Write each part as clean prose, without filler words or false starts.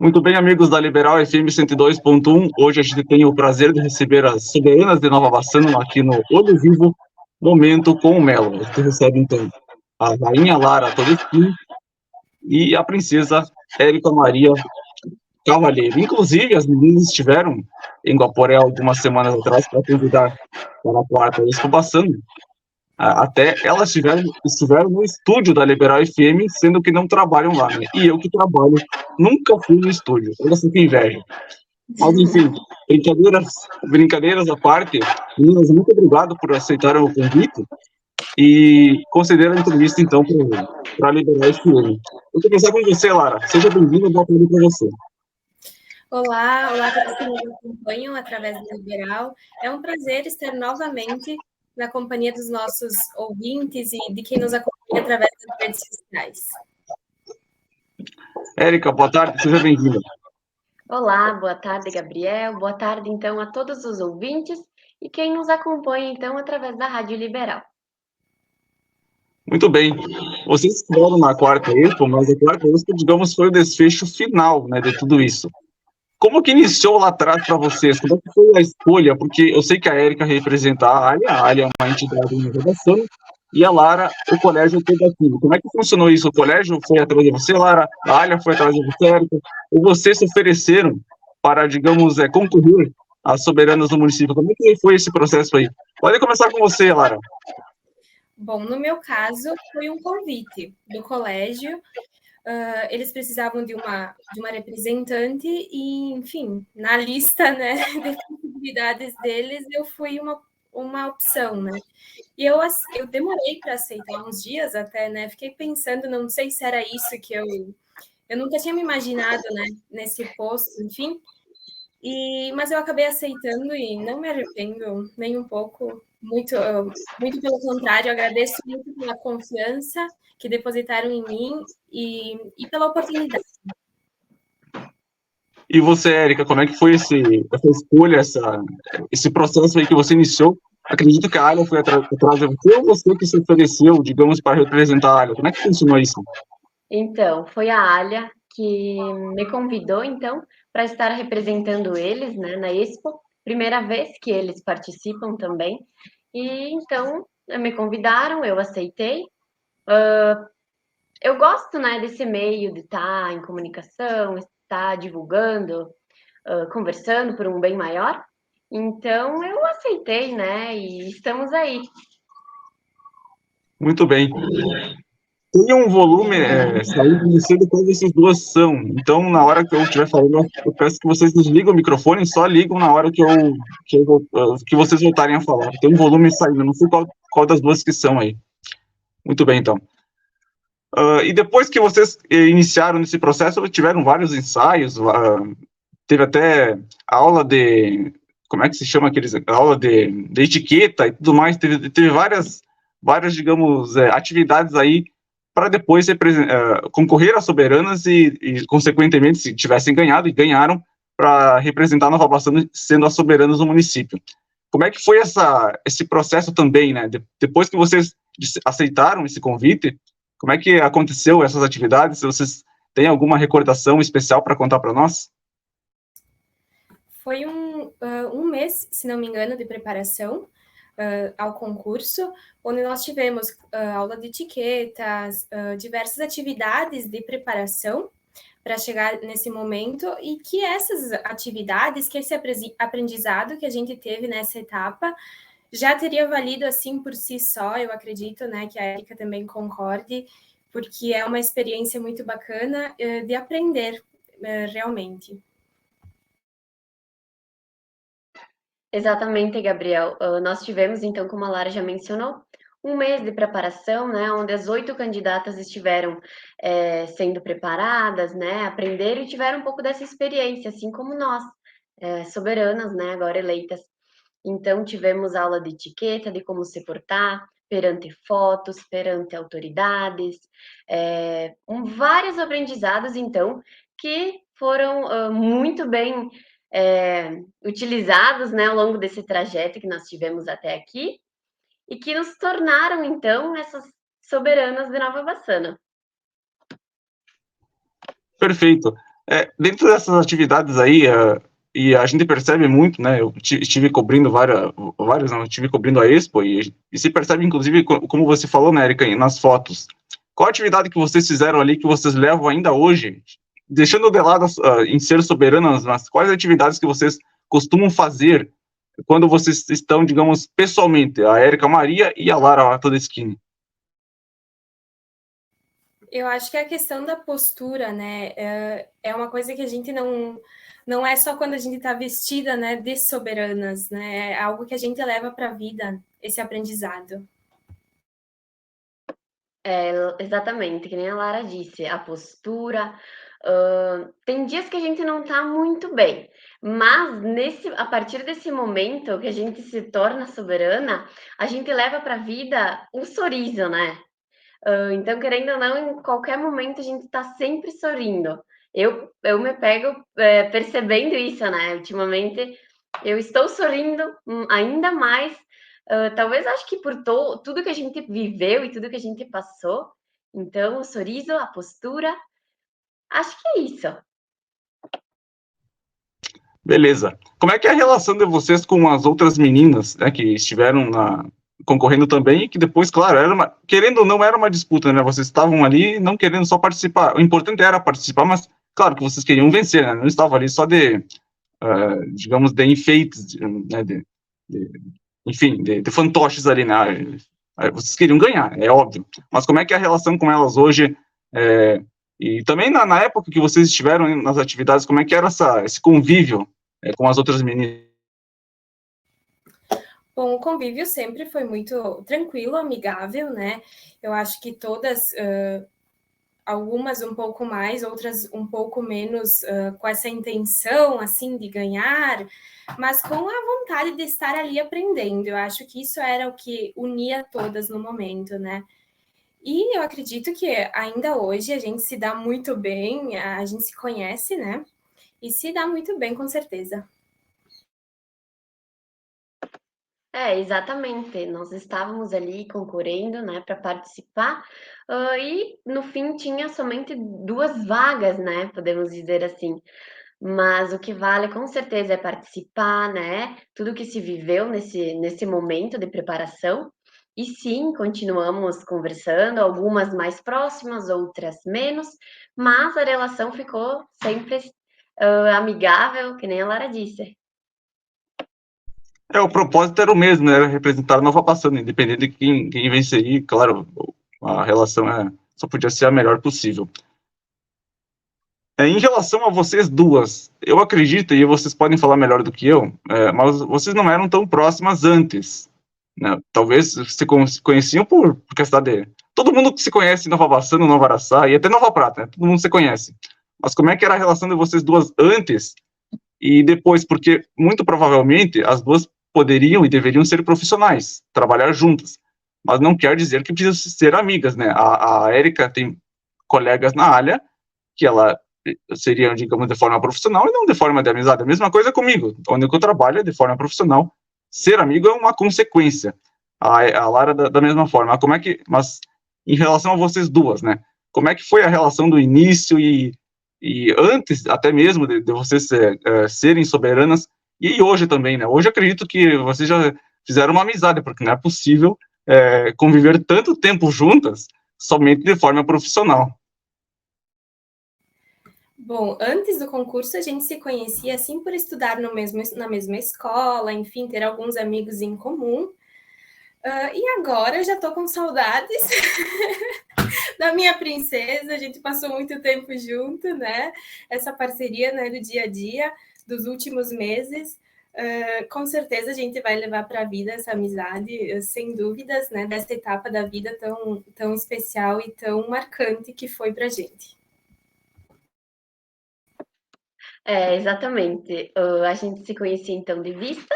Muito bem, amigos da Liberal FM 102.1. Hoje a gente tem o prazer de receber as soberanas de Nova Bassano aqui no Olho Vivo, Momento com o Melo. A gente recebe, então, a Rainha Lara Todeschini e a Princesa Érica Maria Cavalheiro. Inclusive, as meninas estiveram em Guaporé algumas semanas atrás para convidar para a quarta Expo Bassano. Até elas estiveram no estúdio da Liberal FM, sendo que não trabalham lá, né? E eu que trabalho, nunca fui no estúdio. Olha só que inveja. Mas, enfim, brincadeiras à parte, meninas, muito obrigado por aceitarem o convite e concederem a entrevista, então, para a Liberal FM. Eu vou começar com você, Lara. Seja bem-vinda, boa tarde para você. Olá a todos que nos acompanham através do Liberal. É um prazer estar novamente na companhia dos nossos ouvintes e de quem nos acompanha através das redes sociais. Érica, boa tarde, seja bem-vinda. Olá, boa tarde, Gabriel. Boa tarde, então, a todos os ouvintes e quem nos acompanha, então, através da Rádio Liberal. Muito bem. Vocês estiveram na quarta Expo, mas a quarta Expo, digamos, foi o desfecho final, né, de tudo isso. Como que iniciou lá atrás para vocês? Como é que foi a escolha? Porque eu sei que a Érica representa a Alha é uma entidade de redação, e a Lara, o colégio todo aqui. Como é que funcionou isso? O colégio foi atrás de você, Lara? A Alha foi atrás de você, Érica? Ou vocês se ofereceram para, digamos, concorrer às soberanas do município? Como é que foi esse processo aí? Pode começar com você, Lara. Bom, no meu caso, foi um convite do colégio. Eles precisavam de uma representante e, enfim, na lista, né, de possibilidades deles, eu fui uma opção, né? E eu demorei para aceitar uns dias até, né? Fiquei pensando, não sei se era isso que eu nunca tinha me imaginado, né, nesse posto, enfim. Mas eu acabei aceitando e não me arrependo nem um pouco, muito pelo contrário, agradeço muito pela confiança que depositaram em mim e pela oportunidade. E você, Érica, como é que foi essa escolha, esse processo aí que você iniciou? Acredito que a Alha foi atrás de você ou você que se ofereceu, digamos, para representar a Alha? Como é que funcionou isso? Então, foi a Alha que me convidou, então, para estar representando eles, né, na Expo. Primeira vez que eles participam também. E, então, me convidaram, eu aceitei. Eu gosto, né, desse meio de estar em comunicação, estar divulgando, conversando por um bem maior. Então, eu aceitei, né, e estamos aí. Muito bem. Tem um volume saindo de cedo quando essas duas são. Então, na hora que eu estiver falando, eu peço que vocês desligam o microfone, só ligam na hora que vocês voltarem a falar. Tem um volume saindo, não sei qual das duas que são aí. Muito bem, então. E depois que vocês iniciaram nesse processo, tiveram vários ensaios, teve até aula de, como é que se chama aqueles, aula de etiqueta e tudo mais, teve várias, digamos, atividades aí para depois concorrer às soberanas e, consequentemente, se tivessem ganhado, e ganharam, para representar Nova Bassano sendo as soberanas do município. Como é que foi esse processo também, né? Depois que vocês aceitaram esse convite, como é que aconteceu essas atividades? Vocês têm alguma recordação especial para contar para nós? Foi um mês, se não me engano, de preparação ao concurso, onde nós tivemos aula de etiquetas, diversas atividades de preparação para chegar nesse momento, e que essas atividades, que esse aprendizado que a gente teve nessa etapa, já teria valido assim por si só, eu acredito, né, que a Érica também concorde, porque é uma experiência muito bacana de aprender realmente. Exatamente, Gabriel. Nós tivemos, então, como a Lara já mencionou, um mês de preparação, né, onde as 8 candidatas estiveram sendo preparadas, né, aprenderam e tiveram um pouco dessa experiência, assim como nós, soberanas, né, agora eleitas. Então, tivemos aula de etiqueta, de como se portar perante fotos, perante autoridades, vários aprendizados, então, que foram muito bem utilizados, né, ao longo desse trajeto que nós tivemos até aqui, e que nos tornaram, então, essas soberanas de Nova Bassano. Perfeito. Dentro dessas atividades aí, e a gente percebe muito, né? Eu estive cobrindo várias, não, eu estive cobrindo a Expo e se percebe, inclusive, como você falou, né, Erika, nas fotos. Qual atividade que vocês fizeram ali que vocês levam ainda hoje, deixando de lado em ser soberanas, mas quais atividades que vocês costumam fazer quando vocês estão, digamos, pessoalmente, a Érica Maria e a Lara Todeschini? Eu acho que a questão da postura, né, é uma coisa que a gente não é só quando a gente está vestida, né, de soberanas, né, é algo que a gente leva para a vida, esse aprendizado. Exatamente, que nem a Lara disse, a postura. Tem dias que a gente não tá muito bem, mas a partir desse momento que a gente se torna soberana, a gente leva para a vida um sorriso, né? Então, querendo ou não, em qualquer momento a gente está sempre sorrindo. Eu me pego percebendo isso, né? Ultimamente eu estou sorrindo ainda mais. Talvez acho que por tudo que a gente viveu e tudo que a gente passou. Então, o sorriso, a postura, acho que é isso. Beleza. Como é que é a relação de vocês com as outras meninas, né, que estiveram concorrendo também, e que depois, claro, querendo ou não, era uma disputa, né? Vocês estavam ali não querendo só participar. O importante era participar, mas claro que vocês queriam vencer, né? Não estavam ali só digamos, de enfeites, né? Enfim, de fantoches ali, né? Vocês queriam ganhar, é óbvio. Mas como é que é a relação com elas hoje? E também na época que vocês estiveram nas atividades, como é que era esse convívio com as outras meninas? Bom, o convívio sempre foi muito tranquilo, amigável, né? Eu acho que todas, algumas um pouco mais, outras um pouco menos, com essa intenção, assim, de ganhar, mas com a vontade de estar ali aprendendo. Eu acho que isso era o que unia todas no momento, né? E eu acredito que ainda hoje a gente se dá muito bem, a gente se conhece, né? E se dá muito bem, com certeza. Exatamente. Nós estávamos ali concorrendo, né, para participar, e no fim tinha somente 2 vagas, né, podemos dizer assim. Mas o que vale com certeza é participar, né, tudo que se viveu nesse momento de preparação. E sim, continuamos conversando, algumas mais próximas, outras menos, mas a relação ficou sempre, amigável, que nem a Lara disse. O propósito era o mesmo, né? Era representar a Nova Passando, independente de quem venceria, claro, a relação só podia ser a melhor possível. Em relação a vocês duas, eu acredito, e vocês podem falar melhor do que eu, mas vocês não eram tão próximas antes, né? Talvez se conheciam por questão de... Todo mundo que se conhece em Nova Bassano, Nova Araçá e até Nova Prata, né? Todo mundo se conhece. Mas como é que era a relação de vocês duas antes e depois? Porque, muito provavelmente, as duas poderiam e deveriam ser profissionais, trabalhar juntas. Mas não quer dizer que precisam ser amigas, né? A Érica tem colegas na área que ela seria, digamos, de forma profissional e não de forma de amizade. A mesma coisa comigo, onde eu trabalho é de forma profissional. Ser amigo é uma consequência. A Lara da mesma forma. Mas em relação a vocês duas, né? Como é que foi a relação do início e antes até mesmo de vocês serem soberanas e hoje também, né? Hoje acredito que vocês já fizeram uma amizade, porque não é possível conviver tanto tempo juntas somente de forma profissional. Bom, antes do concurso a gente se conhecia assim por estudar na mesma escola, enfim, ter alguns amigos em comum. E agora eu já estou com saudades da minha princesa, a gente passou muito tempo junto, né? Essa parceria, né, do dia a dia, dos últimos meses. Com certeza a gente vai levar para a vida essa amizade, sem dúvidas, né, dessa etapa da vida tão especial e tão marcante que foi para a gente. Exatamente. A gente se conhecia então de vista,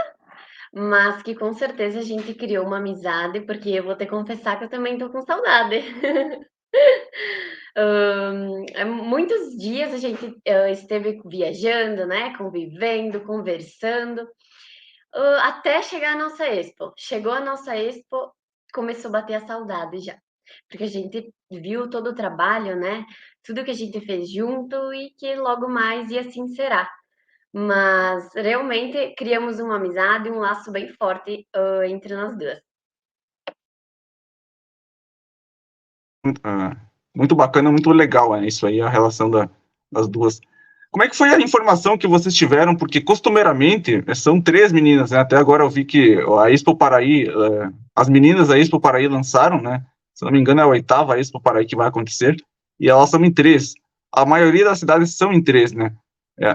mas que com certeza a gente criou uma amizade, porque eu vou te confessar que eu também tô com saudade. Muitos dias a gente esteve viajando, né, convivendo, conversando, até chegar a nossa Expo. Chegou a nossa Expo, começou a bater a saudade já, porque a gente viu todo o trabalho, né, tudo que a gente fez junto e que logo mais e assim será. Mas realmente criamos uma amizade, um laço bem forte entre nós duas. Ah, muito bacana, muito legal, isso aí, a relação das duas. Como é que foi a informação que vocês tiveram? Porque costumeiramente são três meninas, né? Até agora eu vi que a Expo Paraí, as meninas da Expo Paraí lançaram, né? Se não me engano, é a oitava Expo Paraí que vai acontecer, e elas são em três. A maioria das cidades são em três, né?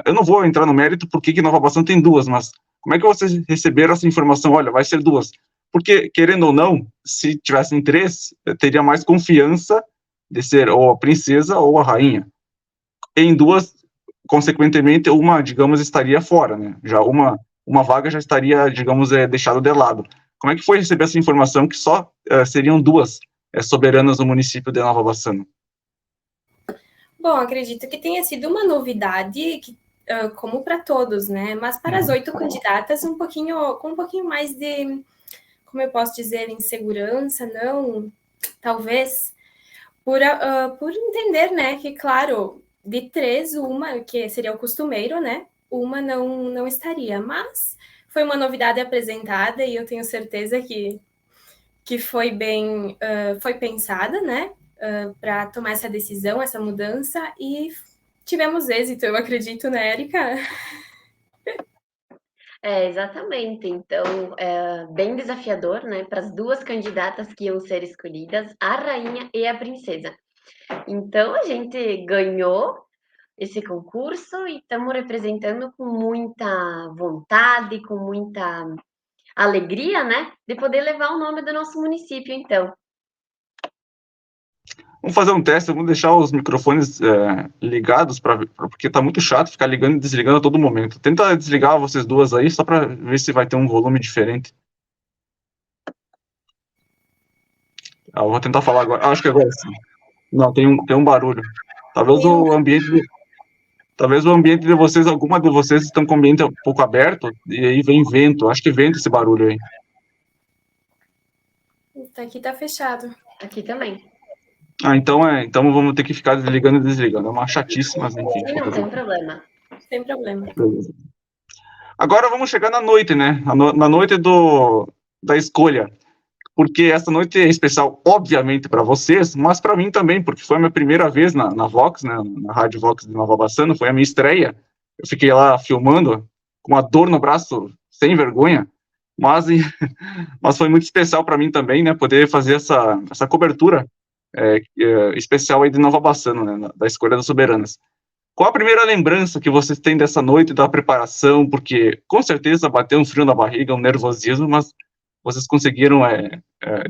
Eu não vou entrar no mérito porque que Nova Bassano tem duas, mas como é que vocês receberam essa informação? Olha, vai ser duas. Porque, querendo ou não, se tivessem três, teria mais confiança de ser ou a princesa ou a rainha. Em duas, consequentemente, uma, digamos, estaria fora, né? Já uma vaga já estaria, digamos, deixada de lado. Como é que foi receber essa informação que só seriam duas soberanas no município de Nova Bassano? Bom, acredito que tenha sido uma novidade, como para todos, né? Mas para as 8 candidatas, com um pouquinho mais de, como eu posso dizer, insegurança, não, talvez, por entender, né, que, claro, de 3, uma, que seria o costumeiro, né, uma não estaria, mas foi uma novidade apresentada e eu tenho certeza que foi bem, foi pensada, né, para tomar essa decisão, essa mudança, e tivemos êxito, eu acredito, né, Érica? Exatamente. Então, é bem desafiador, né, para as duas candidatas que iam ser escolhidas, a rainha e a princesa. Então, a gente ganhou esse concurso e estamos representando com muita vontade, com muita alegria, né, de poder levar o nome do nosso município, então. Vamos fazer um teste, vamos deixar os microfones ligados, porque tá muito chato ficar ligando e desligando a todo momento. Tenta desligar vocês duas aí, só para ver se vai ter um volume diferente. Eu vou tentar falar agora. Acho que agora sim. Não, tem um barulho. Talvez o ambiente Talvez o ambiente de vocês, alguma de vocês estão com o ambiente um pouco aberto, e aí vem vento. Acho que vento esse barulho aí. Aqui tá fechado. Aqui também. Então vamos ter que ficar desligando e desligando. É uma chatice, mas enfim. E não tem problema. Sem problema. Beleza. Agora vamos chegar na noite, né? Na noite da escolha. Porque essa noite é especial, obviamente, para vocês, mas para mim também, porque foi a minha primeira vez na Vox, né? Na Rádio Vox de Nova Bassano, foi a minha estreia. Eu fiquei lá filmando com uma dor no braço, sem vergonha, mas, mas foi muito especial para mim também, né? Poder fazer essa cobertura especial aí de Nova Bassano, né? Da escolha das soberanas. Qual a primeira lembrança que vocês têm dessa noite, da preparação? Porque com certeza bateu um frio na barriga, um nervosismo, mas vocês conseguiram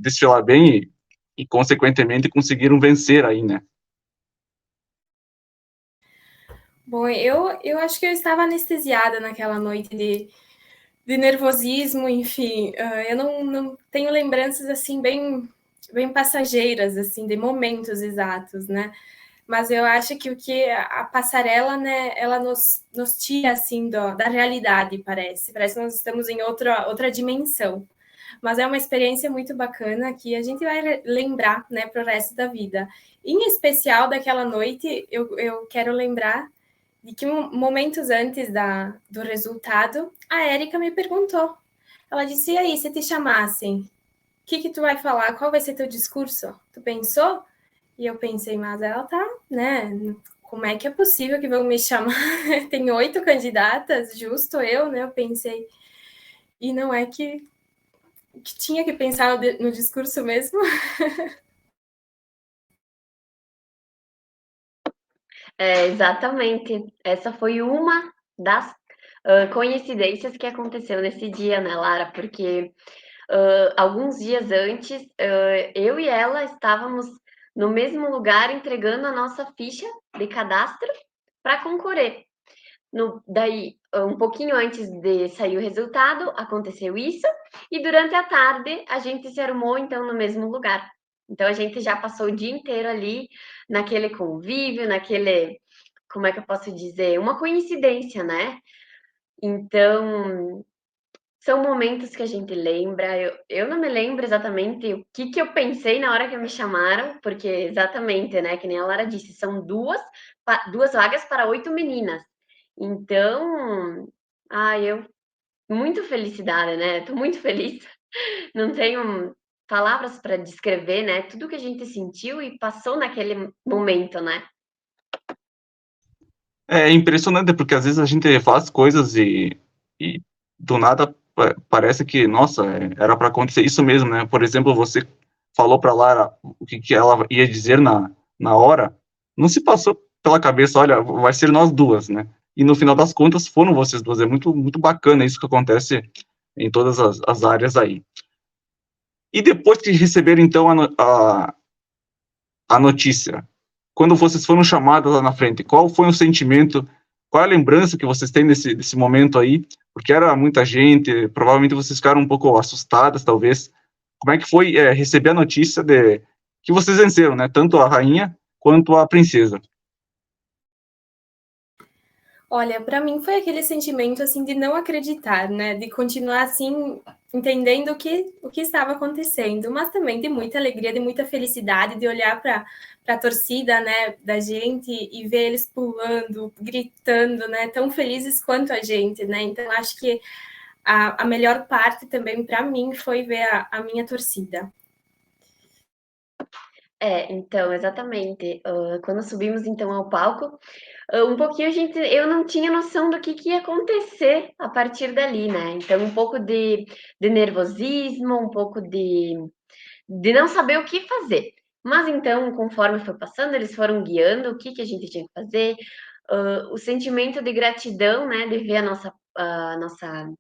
desfilar bem e, consequentemente, conseguiram vencer aí, né? Bom, eu acho que eu estava anestesiada naquela noite de nervosismo, enfim. Eu não tenho lembranças, assim, bem passageiras, assim, de momentos exatos, né? Mas eu acho que o que a passarela, né, ela nos tira, assim, da realidade, parece. Parece que nós estamos em outra dimensão. Mas é uma experiência muito bacana que a gente vai lembrar, né, para o resto da vida. Em especial daquela noite, eu quero lembrar de que momentos antes do resultado, a Érica me perguntou. Ela disse, e aí, se te chamassem, o que tu vai falar? Qual vai ser teu discurso? Tu pensou? E eu pensei, mas ela tá, né? Como é que é possível que vão me chamar? Tem 8 candidatas, justo eu, né? Eu pensei. E não é que tinha que pensar no discurso mesmo? Exatamente. Essa foi uma das coincidências que aconteceu nesse dia, né, Lara? Porque alguns dias antes, eu e ela estávamos no mesmo lugar entregando a nossa ficha de cadastro para concorrer. Daí, um pouquinho antes de sair o resultado, aconteceu isso, e durante a tarde a gente se arrumou, então, no mesmo lugar. Então, a gente já passou o dia inteiro ali, naquele convívio, como é que eu posso dizer? Uma coincidência, né? Então, São momentos que a gente lembra. Eu não me lembro exatamente o que eu pensei na hora que me chamaram, porque exatamente, né, que nem a Lara disse, são duas vagas para 8 meninas. Então, eu muito felicidade, né? Tô muito feliz. Não tenho palavras para descrever, né? Tudo que a gente sentiu e passou naquele momento, né? É impressionante, porque às vezes a gente faz coisas e do nada parece que, nossa, era para acontecer isso mesmo, né? Por exemplo, você falou para Lara o que ela ia dizer na hora, não se passou pela cabeça, olha, vai ser nós duas, né? E no final das contas foram vocês duas. É muito bacana isso que acontece em todas as áreas aí. E depois que receberam, então, a notícia, quando vocês foram chamados lá na frente, qual foi o sentimento, qual a lembrança que vocês têm desse momento aí? Porque era muita gente, provavelmente vocês ficaram um pouco assustadas, talvez. Como é que foi receber a notícia de que vocês venceram, né? Tanto a rainha quanto a princesa. Olha, para mim foi aquele sentimento assim de não acreditar, né? De continuar assim entendendo o que estava acontecendo, mas também de muita alegria, de muita felicidade, de olhar para a torcida, né, da gente e ver eles pulando, gritando, né, tão felizes quanto a gente, né? Então acho que a melhor parte também para mim foi ver a minha torcida. Então, exatamente. Quando subimos então ao palco, um pouquinho eu não tinha noção do que ia acontecer a partir dali, né? Então, um pouco de nervosismo, um pouco de não saber o que fazer. Mas então, conforme foi passando, eles foram guiando o que a gente tinha que fazer, o sentimento de gratidão, né, de ver a nossa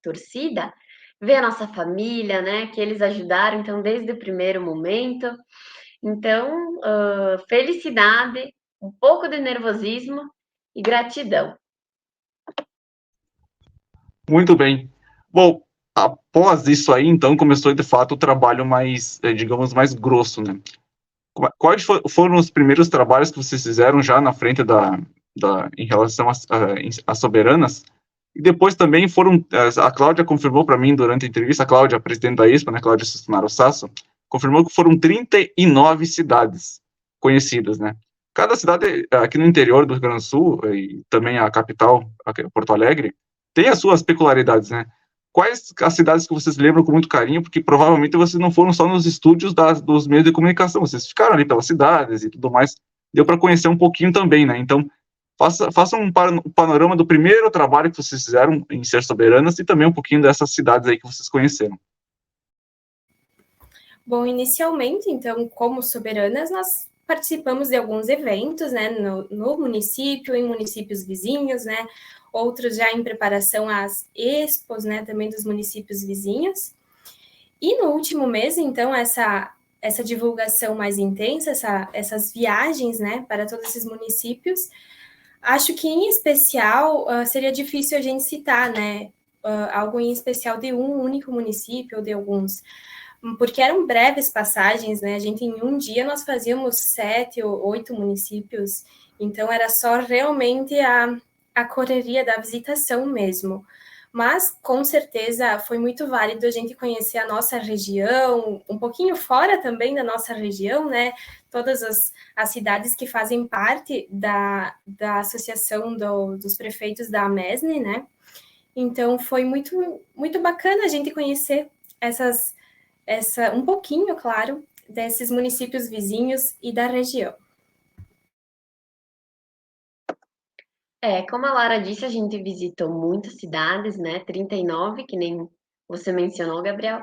torcida, ver a nossa família, né, que eles ajudaram, então, desde o primeiro momento. Então, felicidade, um pouco de nervosismo e gratidão. Muito bem. Bom, após isso aí, então, começou de fato o trabalho mais, digamos, mais grosso, né? Quais foram os primeiros trabalhos que vocês fizeram já na frente em relação às soberanas? E depois também foram, a Cláudia confirmou para mim durante a entrevista, a Cláudia, a presidente da ISPA, né, Cláudia Sustinaro Sasso, confirmou que foram 39 cidades conhecidas, né? Cada cidade aqui no interior do Rio Grande do Sul, e também a capital, Porto Alegre, tem as suas peculiaridades, né? Quais as cidades que vocês lembram com muito carinho? Porque provavelmente vocês não foram só nos estúdios dos meios de comunicação, vocês ficaram ali pelas cidades e tudo mais. Deu para conhecer um pouquinho também, né? Então, faça um panorama do primeiro trabalho que vocês fizeram em Ser Soberanas e também um pouquinho dessas cidades aí que vocês conheceram. Bom, inicialmente, então, como soberanas, nós participamos de alguns eventos, né, no município, em municípios vizinhos, né, outros já em preparação às expos, né, também dos municípios vizinhos. E no último mês, então, essa divulgação mais intensa, essas viagens, né, para todos esses municípios, acho que em especial seria difícil a gente citar, né, algo em especial de um único município ou de alguns, porque eram breves passagens, né? A gente em um dia nós fazíamos 7 ou 8 municípios, então era só realmente a correria da visitação mesmo. Mas com certeza foi muito válido a gente conhecer a nossa região, um pouquinho fora também da nossa região, né? Todas as cidades que fazem parte da associação dos prefeitos da AMESNE, né? Então foi muito bacana a gente conhecer um pouquinho, claro, desses municípios vizinhos e da região. Como a Lara disse, a gente visitou muitas cidades, né? 39, que nem você mencionou, Gabriel.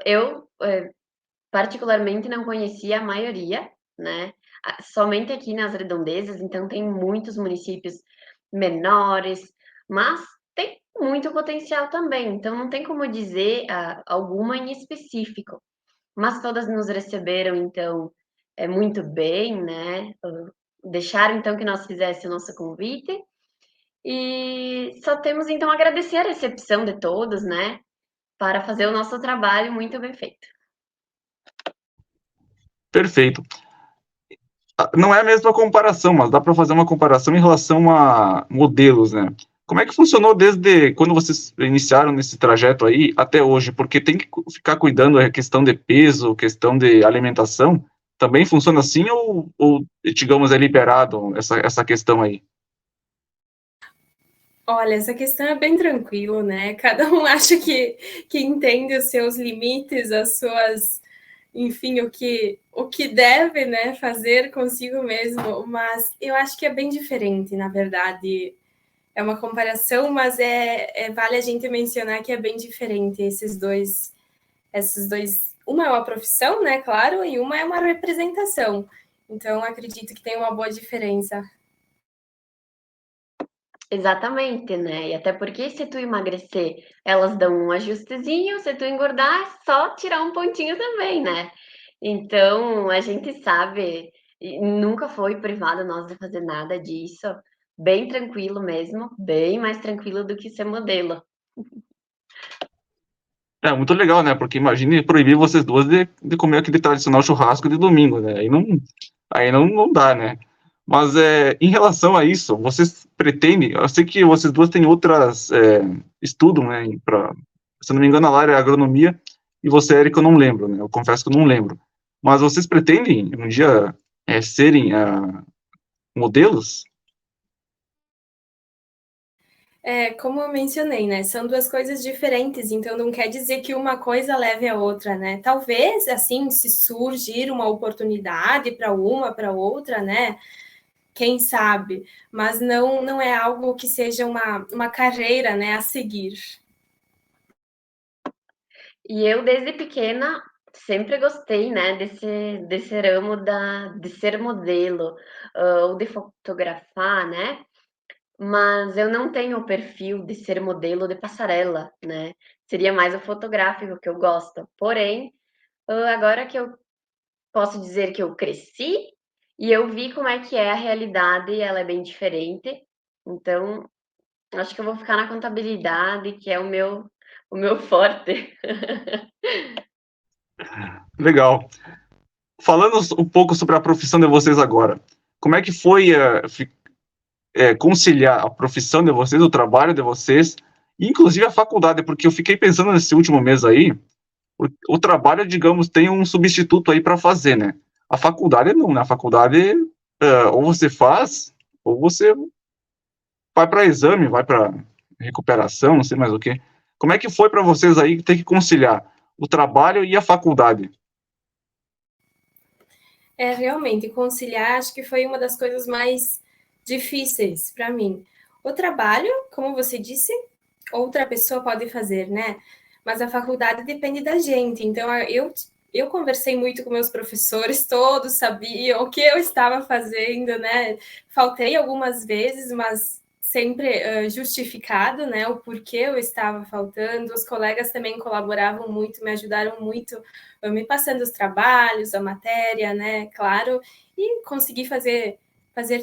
Eu, particularmente, não conhecia a maioria, né? Somente aqui nas redondezas, então tem muitos municípios menores, mas tem muito potencial também, então não tem como dizer alguma em específico. Mas todas nos receberam, então, muito bem, né? Deixaram, então, que nós fizéssemos o nosso convite. E só temos, então, a agradecer a recepção de todos, né? Para fazer o nosso trabalho muito bem feito. Perfeito. Não é a mesma comparação, mas dá para fazer uma comparação em relação a modelos, né? Como é que funcionou desde quando vocês iniciaram nesse trajeto aí até hoje? Porque tem que ficar cuidando da questão de peso, questão de alimentação. Também funciona assim ou digamos, é liberado essa questão aí? Olha, essa questão é bem tranquilo, né? Cada um acha que entende os seus limites, as suas, enfim, o que deve, né, fazer consigo mesmo, mas eu acho que é bem diferente, na verdade. É uma comparação, mas vale a gente mencionar que é bem diferente esses dois. Uma é uma profissão, né, claro, e uma é uma representação. Então, acredito que tem uma boa diferença. Exatamente, né? E até porque se tu emagrecer, elas dão um ajustezinho, se tu engordar, é só tirar um pontinho também, né? Então, a gente sabe, e nunca foi privado nós de fazer nada disso, bem tranquilo mesmo, bem mais tranquilo do que ser modelo. É muito legal, né? Porque imagine proibir vocês duas de comer aquele tradicional churrasco de domingo, né? Aí não dá, né? Mas em relação a isso, vocês pretendem? Eu sei que vocês duas têm outras estudam, né? Se eu não me engano, a Lara é agronomia e você, Érica, eu não lembro, né? Eu confesso que eu não lembro. Mas vocês pretendem um dia serem modelos? Como eu mencionei, né? São duas coisas diferentes, então não quer dizer que uma coisa leve a outra, né? Talvez, assim, se surgir uma oportunidade para outra, né? Quem sabe? Mas não é algo que seja uma carreira, né, a seguir. E eu, desde pequena, sempre gostei, né, desse ramo de ser modelo, ou de fotografar, né? Mas eu não tenho o perfil de ser modelo de passarela, né? Seria mais o fotográfico que eu gosto. Porém, agora que eu posso dizer que eu cresci e eu vi como é que é a realidade, ela é bem diferente. Então, acho que eu vou ficar na contabilidade, que é o meu forte. Legal. Falando um pouco sobre a profissão de vocês agora, como é que foi conciliar a profissão de vocês, o trabalho de vocês, e inclusive a faculdade, porque eu fiquei pensando nesse último mês aí, o trabalho, digamos, tem um substituto aí para fazer, né? A faculdade não, né? A faculdade ou você faz, ou você vai para exame, vai para recuperação, não sei mais o quê. Como é que foi para vocês aí ter que conciliar o trabalho e a faculdade? Realmente, conciliar acho que foi uma das coisas mais difíceis para mim. O trabalho, como você disse, outra pessoa pode fazer, né? Mas a faculdade depende da gente. Então, eu conversei muito com meus professores, todos sabiam o que eu estava fazendo, né? Faltei algumas vezes, mas sempre justificado, né? O porquê eu estava faltando. Os colegas também colaboravam muito, me ajudaram muito, me passando os trabalhos, a matéria, né? Claro, e consegui fazer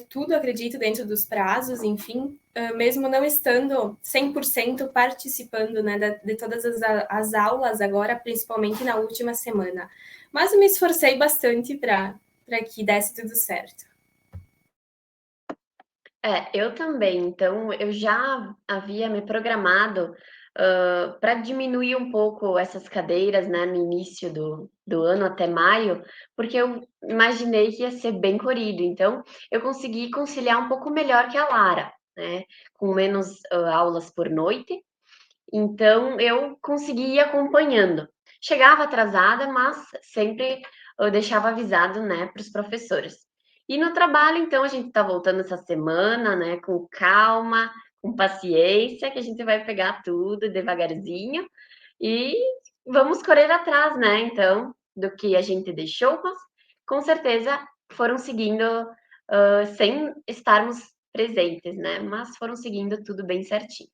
tudo, acredito, dentro dos prazos, enfim, mesmo não estando 100% participando, né, de todas as aulas agora, principalmente na última semana. Mas me esforcei bastante para que desse tudo certo. Eu também. Então, eu já havia me programado para diminuir um pouco essas cadeiras, né, no início do ano até maio, porque eu imaginei que ia ser bem corrido. Então, eu consegui conciliar um pouco melhor que a Lara, né, com menos aulas por noite. Então, eu consegui ir acompanhando. Chegava atrasada, mas sempre eu deixava avisado, né, para os professores. E no trabalho, então, a gente está voltando essa semana, né, com calma, com paciência, que a gente vai pegar tudo devagarzinho e vamos correr atrás, né, então, do que a gente deixou, mas com certeza foram seguindo sem estarmos presentes, né, mas foram seguindo tudo bem certinho.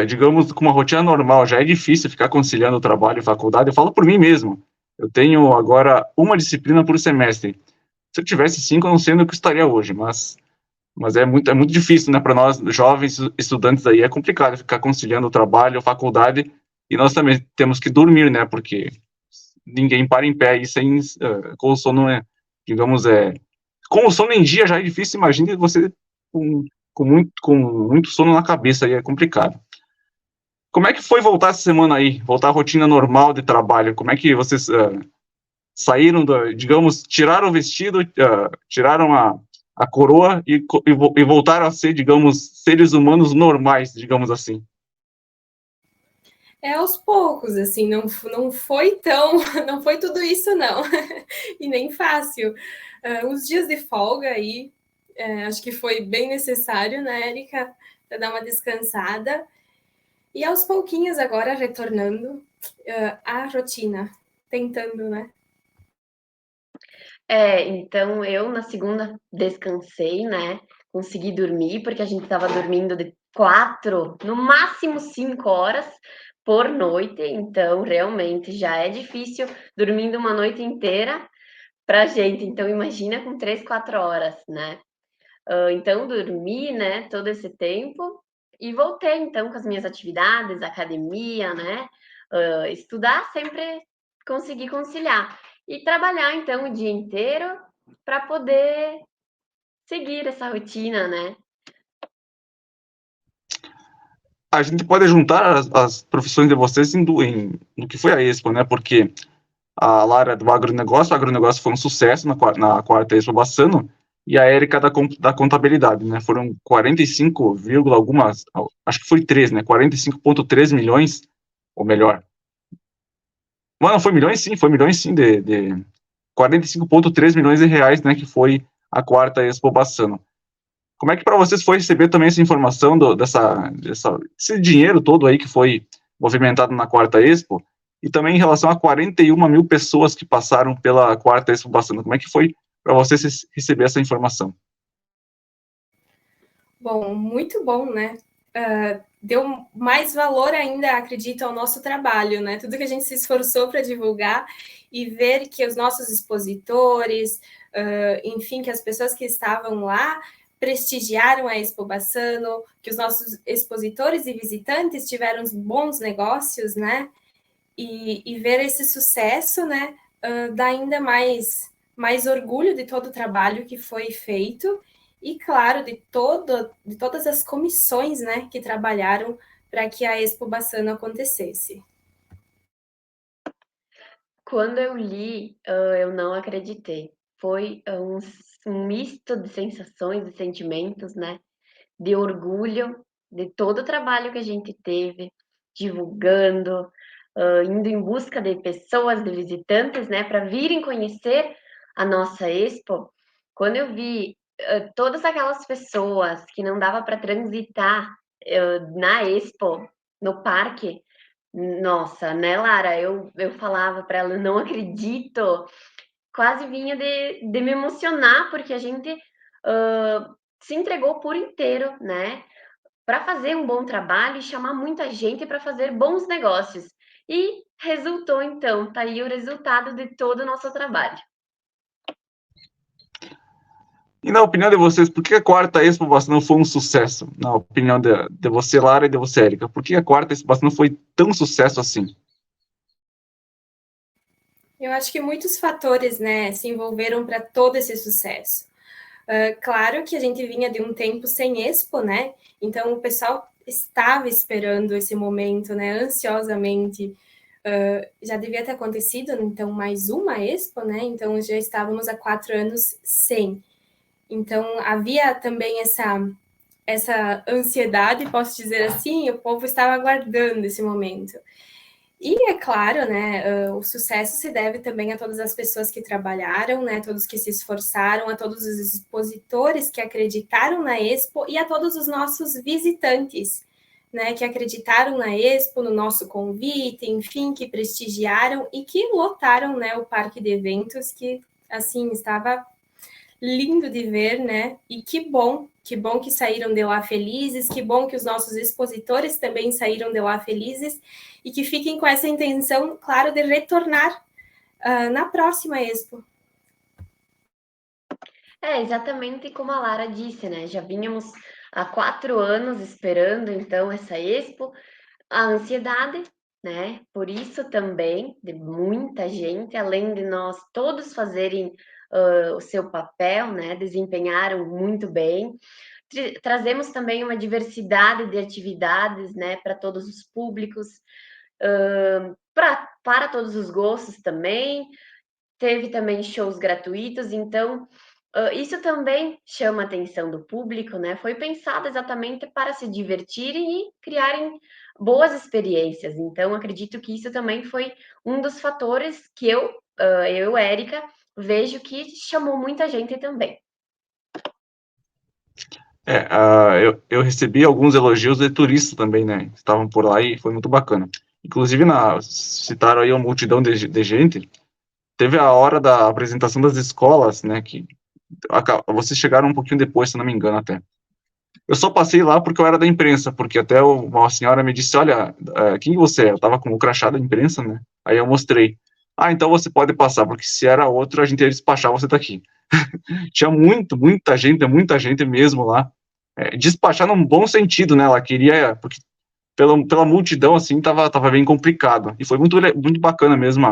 Digamos, com uma rotina normal, já é difícil ficar conciliando o trabalho e faculdade. Eu falo por mim mesmo. Eu tenho agora uma disciplina por semestre. Se eu tivesse 5, eu não sei onde eu estaria hoje, mas é muito difícil, né? Para nós, jovens estudantes aí, é complicado ficar conciliando o trabalho, a faculdade, e nós também temos que dormir, né? Porque ninguém para em pé aí com o sono, digamos, com o sono em dia já é difícil, imagine você com muito sono na cabeça, aí é complicado. Como é que foi voltar essa semana aí? Voltar à rotina normal de trabalho? Como é que vocês saíram, digamos, tiraram o vestido, tiraram a coroa e voltaram a ser, digamos, seres humanos normais, digamos assim? É aos poucos, assim, não foi tão, não foi tudo isso, não, e nem fácil. Uns dias de folga aí, acho que foi bem necessário, né, Érica, para dar uma descansada. E aos pouquinhos agora retornando à rotina, tentando, né? Então eu na segunda descansei, né? Consegui dormir, porque a gente estava dormindo de 4, no máximo 5 horas por noite, então realmente já é difícil dormindo uma noite inteira pra gente, então imagina com 3, 4 horas, né? Então dormi, né, todo esse tempo e voltei então com as minhas atividades, academia, né? Estudar sempre consegui conciliar. E trabalhar então o dia inteiro para poder seguir essa rotina, né? A gente pode juntar as profissões de vocês no que foi a Expo, né? Porque a Lara do agronegócio, o agronegócio foi um sucesso na quarta Expo Bassano, e a Érica da contabilidade, né? Foram 45, algumas, acho que foi 3, né? 45,3 milhões, ou melhor. Mano, foi milhões sim, de 45,3 milhões de reais, né? Que foi a quarta Expo Bassano. Como é que para vocês foi receber também essa informação desse dinheiro todo aí que foi movimentado na quarta Expo, e também em relação a 41 mil pessoas que passaram pela quarta Expo Bassano? Como é que foi para vocês receber essa informação? Bom, muito bom, né? Deu mais valor ainda, acredito, ao nosso trabalho, né? Tudo que a gente se esforçou para divulgar e ver que os nossos expositores, enfim, que as pessoas que estavam lá prestigiaram a Expo Bassano, que os nossos expositores e visitantes tiveram bons negócios, né? E ver esse sucesso, né? Dá ainda mais orgulho de todo o trabalho que foi feito e, claro, de todas as comissões, né, que trabalharam para que a Expo Bassano acontecesse. Quando eu li, eu não acreditei. Foi um misto de sensações e sentimentos, né? De orgulho de todo o trabalho que a gente teve, divulgando, indo em busca de pessoas, de visitantes, né, para virem conhecer a nossa Expo. Quando eu vi todas aquelas pessoas que não dava para transitar na Expo, no parque, nossa, né, Lara? Eu falava para ela, não acredito, quase vinha de me emocionar, porque a gente se entregou por inteiro, né? Para fazer um bom trabalho e chamar muita gente para fazer bons negócios. E resultou, então, tá aí o resultado de todo o nosso trabalho. E na opinião de vocês, por que a quarta Expo Bassano foi um sucesso? Na opinião de você, Lara, e de você, Érica, por que a quarta Expo Bassano foi tão sucesso assim? Eu acho que muitos fatores, né, se envolveram para todo esse sucesso. Claro que a gente vinha de um tempo sem Expo, né? Então o pessoal estava esperando esse momento, né, ansiosamente. Já devia ter acontecido, então, mais uma Expo, né? Então já estávamos há 4 anos sem. Então havia também essa ansiedade, posso dizer assim, o povo estava aguardando esse momento. E é claro, né, o sucesso se deve também a todas as pessoas que trabalharam, né, todos que se esforçaram, a todos os expositores que acreditaram na Expo e a todos os nossos visitantes, né, que acreditaram na Expo, no nosso convite, enfim, que prestigiaram e que lotaram, né, o parque de eventos, que assim estava lindo de ver, né? E que bom que saíram de lá felizes, que bom que os nossos expositores também saíram de lá felizes e que fiquem com essa intenção, claro, de retornar na próxima Expo. Exatamente como a Lara disse, né? Já vínhamos há 4 anos esperando, então, essa Expo. A ansiedade, né? Por isso também, de muita gente, além de nós todos fazerem o seu papel, né? Desempenharam muito bem. trazemos também uma diversidade de atividades, né, para todos os públicos, para todos os gostos também. Teve também shows gratuitos, então isso também chama a atenção do público, né? Foi pensado exatamente para se divertirem e criarem boas experiências. Então, acredito que isso também foi um dos fatores que eu, Érica, vejo que chamou muita gente também. Eu recebi alguns elogios de turistas também, né? Estavam por lá e foi muito bacana. Inclusive, citaram aí uma multidão de gente. Teve a hora da apresentação das escolas, né? Que vocês chegaram um pouquinho depois, se não me engano, até. Eu só passei lá porque eu era da imprensa, porque até uma senhora me disse, olha, quem você é? Eu tava com o crachá da imprensa, né? Aí eu mostrei. Ah, então você pode passar, porque se era outro, a gente ia despachar você daqui. Tinha muita gente mesmo lá. Despachar num bom sentido, né? Ela queria, porque pela multidão, assim, tava bem complicado. E foi muito bacana mesmo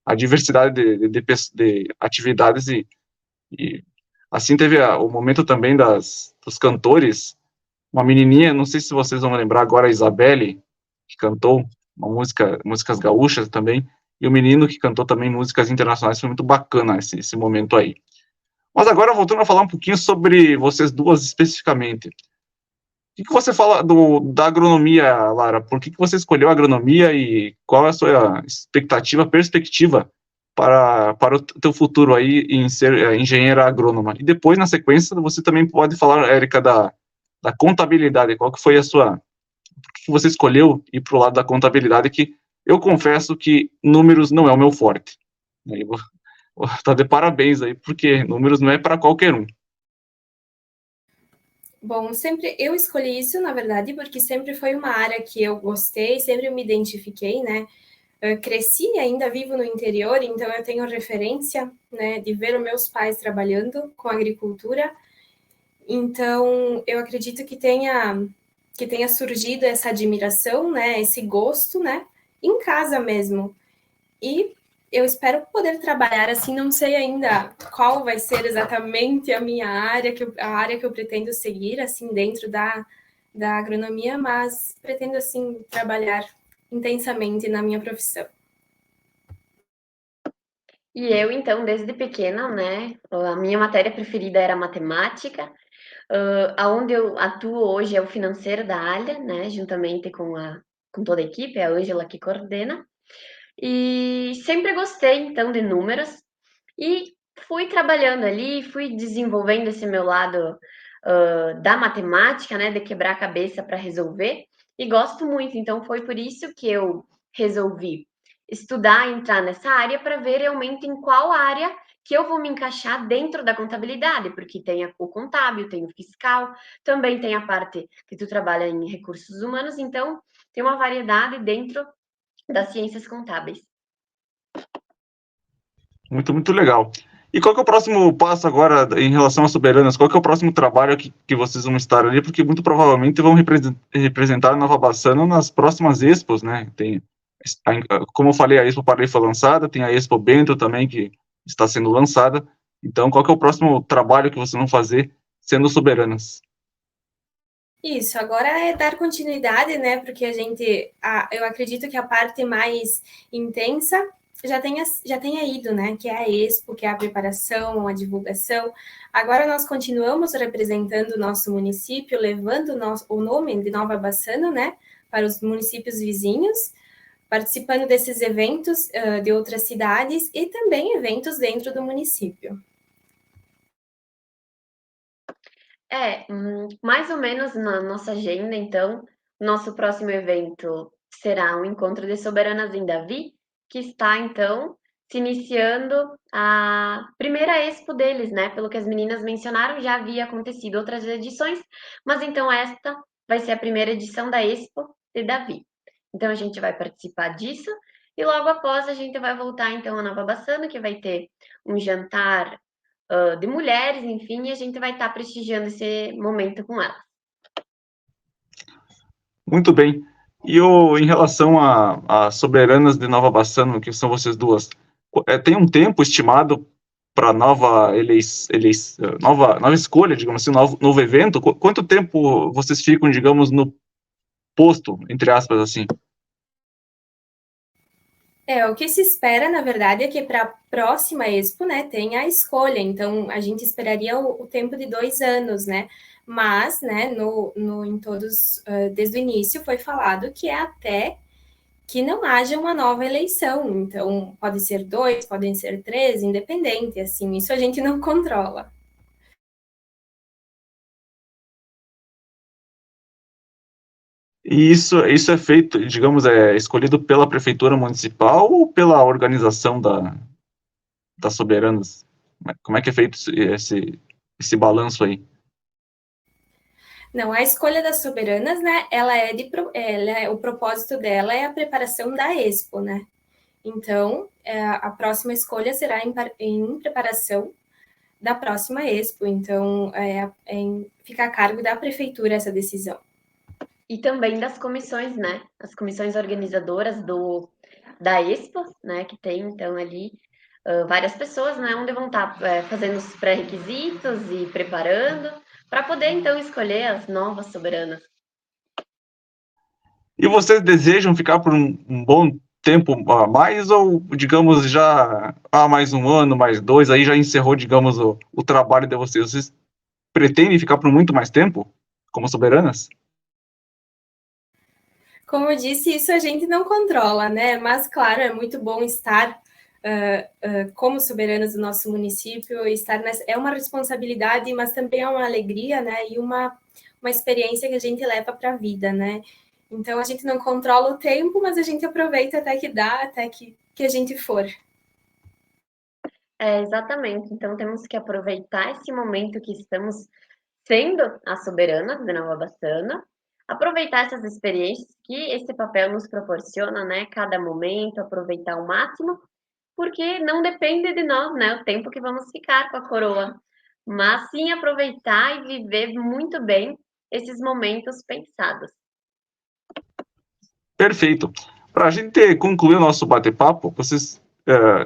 a diversidade de atividades e assim teve o momento também dos cantores. Uma menininha, não sei se vocês vão lembrar agora, a Isabelle, que cantou músicas gaúchas também, e o menino que cantou também músicas internacionais. Foi muito bacana esse momento aí. Mas agora, voltando a falar um pouquinho sobre vocês duas especificamente. O que você fala da agronomia, Lara? Por que você escolheu a agronomia e qual é a sua perspectiva para o teu futuro aí em ser engenheira agrônoma? E depois, na sequência, você também pode falar, Érica, da contabilidade. Qual que foi por que você escolheu ir para o lado da contabilidade, que eu confesso que números não é o meu forte. Aí tá de parabéns aí, porque números não é para qualquer um. Bom, sempre eu escolhi isso, na verdade, porque sempre foi uma área que eu gostei, sempre me identifiquei, né? Eu cresci e ainda vivo no interior, então eu tenho referência, né, de ver os meus pais trabalhando com agricultura. Então, eu acredito que tenha surgido essa admiração, né, esse gosto, né, em casa mesmo. E eu espero poder trabalhar assim, não sei ainda qual vai ser exatamente a minha área, a área que eu pretendo seguir, assim, dentro da agronomia, mas pretendo, assim, trabalhar intensamente na minha profissão. E eu, então, desde pequena, né, a minha matéria preferida era matemática, aonde eu atuo hoje é o financeiro da área, né, juntamente com toda a equipe, é a Ângela que coordena, e sempre gostei, então, de números, e fui trabalhando ali, fui desenvolvendo esse meu lado da matemática, né, de quebrar a cabeça para resolver, e gosto muito, então foi por isso que eu resolvi estudar, entrar nessa área para ver realmente em qual área que eu vou me encaixar dentro da contabilidade, porque tem o contábil, tem o fiscal, também tem a parte que tu trabalha em recursos humanos, então tem uma variedade dentro das ciências contábeis. Muito legal. E qual que é o próximo passo agora em relação às soberanas? Qual que é o próximo trabalho que vocês vão estar ali? Porque muito provavelmente vão representar a Nova Bassano nas próximas expos, né? Como eu falei, a Expo Parley foi lançada, tem a Expo Bento também, que está sendo lançada. Então, qual que é o próximo trabalho que vocês vão fazer sendo soberanas? Isso, agora é dar continuidade, né? Porque eu acredito que a parte mais intensa já tenha ido, né? Que é a Expo, que é a preparação, a divulgação. Agora nós continuamos representando o nosso município, levando o nome de Nova Bassano, né? Para os municípios vizinhos, participando desses eventos de outras cidades e também eventos dentro do município. Mais ou menos na nossa agenda, então, nosso próximo evento será um encontro de soberanas em Davi, que está, então, se iniciando a primeira expo deles, né? Pelo que as meninas mencionaram, já havia acontecido outras edições, mas então esta vai ser a primeira edição da Expo de Davi. Então a gente vai participar disso e logo após a gente vai voltar então a Nova Bassano, que vai ter um jantar de mulheres, enfim, e a gente vai estar prestigiando esse momento com elas. Muito bem. E em relação a soberanas de Nova Bassano, que são vocês duas, tem um tempo estimado para nova nova escolha, digamos assim, novo evento, quanto tempo vocês ficam, digamos, no posto, entre aspas, assim? O que se espera, na verdade, é que para a próxima Expo, né, tenha a escolha. Então, a gente esperaria o tempo de 2 anos, né? Mas, né, em todos, desde o início, foi falado que é até que não haja uma nova eleição. Então, pode ser 2, podem ser 3, independente, assim, isso a gente não controla. E isso é feito, digamos, é escolhido pela prefeitura municipal ou pela organização das soberanas? Como é que é feito esse balanço aí? Não, a escolha das soberanas, né, o propósito dela é a preparação da Expo, né? Então, a próxima escolha será em preparação da próxima Expo. Então, fica a cargo da prefeitura essa decisão. E também das comissões, né? As comissões organizadoras da Expo, né? Que tem, então, ali várias pessoas, né? Onde vão estar fazendo os pré-requisitos e preparando para poder, então, escolher as novas soberanas. E vocês desejam ficar por um bom tempo a mais ou, digamos, já mais um ano, mais 2, aí já encerrou, digamos, o trabalho de vocês? Vocês pretendem ficar por muito mais tempo como soberanas? Como eu disse, isso a gente não controla, né? Mas, claro, é muito bom estar como soberanas do nosso município, é uma responsabilidade, mas também é uma alegria, né? E uma experiência que a gente leva para a vida, né? Então, a gente não controla o tempo, mas a gente aproveita até que dá, até que a gente for. Exatamente. Então, temos que aproveitar esse momento que estamos sendo as soberanas de Nova Bassano, aproveitar essas experiências que esse papel nos proporciona, né? Cada momento, aproveitar ao máximo, porque não depende de nós, né? O tempo que vamos ficar com a coroa, mas sim aproveitar e viver muito bem esses momentos pensados. Perfeito. Para a gente concluir o nosso bate-papo, vocês,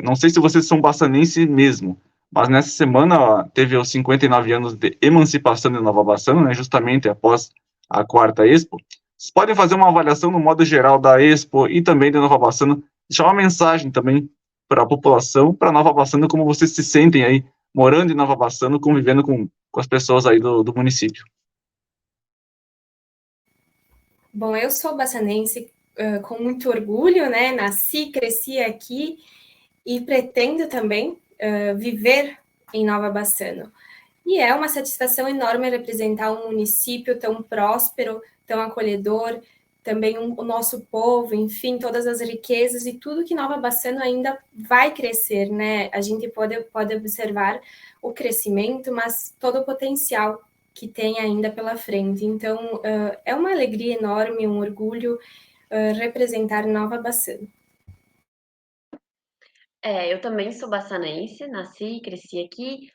não sei se vocês são bassanenses mesmo, mas nessa semana teve os 59 anos de emancipação de Nova Bassano, né, justamente após a quarta Expo. Vocês podem fazer uma avaliação no modo geral da Expo e também de Nova Bassano, deixar uma mensagem também para a população, para Nova Bassano, como vocês se sentem aí morando em Nova Bassano, convivendo com as pessoas aí do município. Bom, eu sou bassanense com muito orgulho, né? Nasci, cresci aqui e pretendo também viver em Nova Bassano. E é uma satisfação enorme representar um município tão próspero, tão acolhedor, também o nosso povo, enfim, todas as riquezas e tudo que Nova Bassano ainda vai crescer, né? A gente pode observar o crescimento, mas todo o potencial que tem ainda pela frente. Então, é uma alegria enorme, um orgulho representar Nova Bassano. Eu também sou bassanense, nasci e cresci aqui.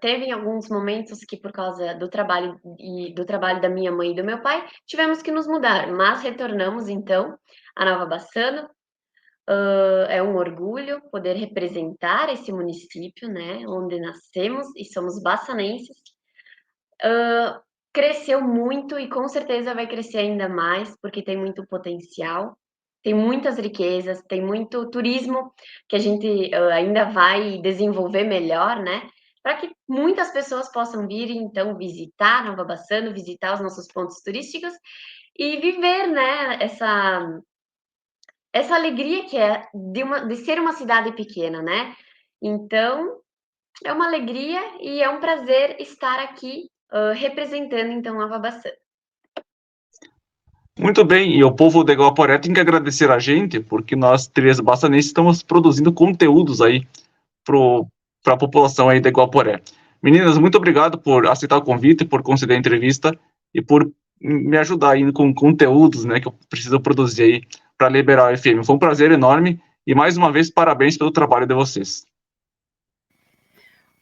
Teve alguns momentos que, por causa do trabalho da minha mãe e do meu pai, tivemos que nos mudar, mas retornamos então a Nova Bassano. É um orgulho poder representar esse município, né, onde nascemos e somos bassanenses. Cresceu muito e com certeza vai crescer ainda mais, porque tem muito potencial, tem muitas riquezas, tem muito turismo que a gente ainda vai desenvolver melhor, né? Para que muitas pessoas possam vir então visitar Nova Bassano, visitar os nossos pontos turísticos e viver, né, essa alegria que é de ser uma cidade pequena, né? Então, é uma alegria e é um prazer estar aqui representando então Nova Bassano. Muito bem, e o povo de Guaporé tem que agradecer a gente, porque nós, três bassanenses, estamos produzindo conteúdos aí para a população aí de Guaporé. Meninas, muito obrigado por aceitar o convite, por conceder a entrevista e por me ajudar aí com conteúdos, né, que eu preciso produzir aí para Liberal FM. Foi um prazer enorme e, mais uma vez, parabéns pelo trabalho de vocês.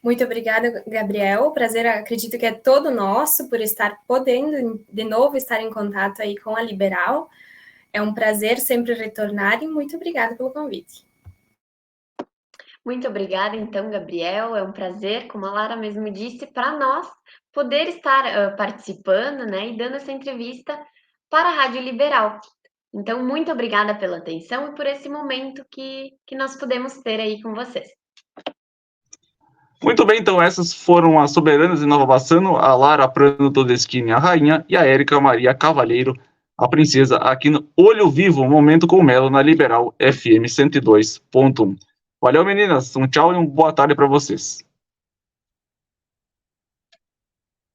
Muito obrigada, Gabriel. O prazer, acredito que é todo nosso por estar podendo, de novo, estar em contato aí com a Liberal. É um prazer sempre retornar e muito obrigada pelo convite. Muito obrigada, então, Gabriel. É um prazer, como a Lara mesmo disse, para nós poder estar participando, né, e dando essa entrevista para a Rádio Liberal. Então, muito obrigada pela atenção e por esse momento que nós pudemos ter aí com vocês. Muito bem, então essas foram as soberanas de Nova Bassano, a Lara Prano Todeschini, a rainha, e a Érica Maria Cavalheiro, a princesa, aqui no Olho Vivo, Momento com Melo, na Liberal FM 102.1. Valeu, meninas. Um tchau e uma boa tarde para vocês.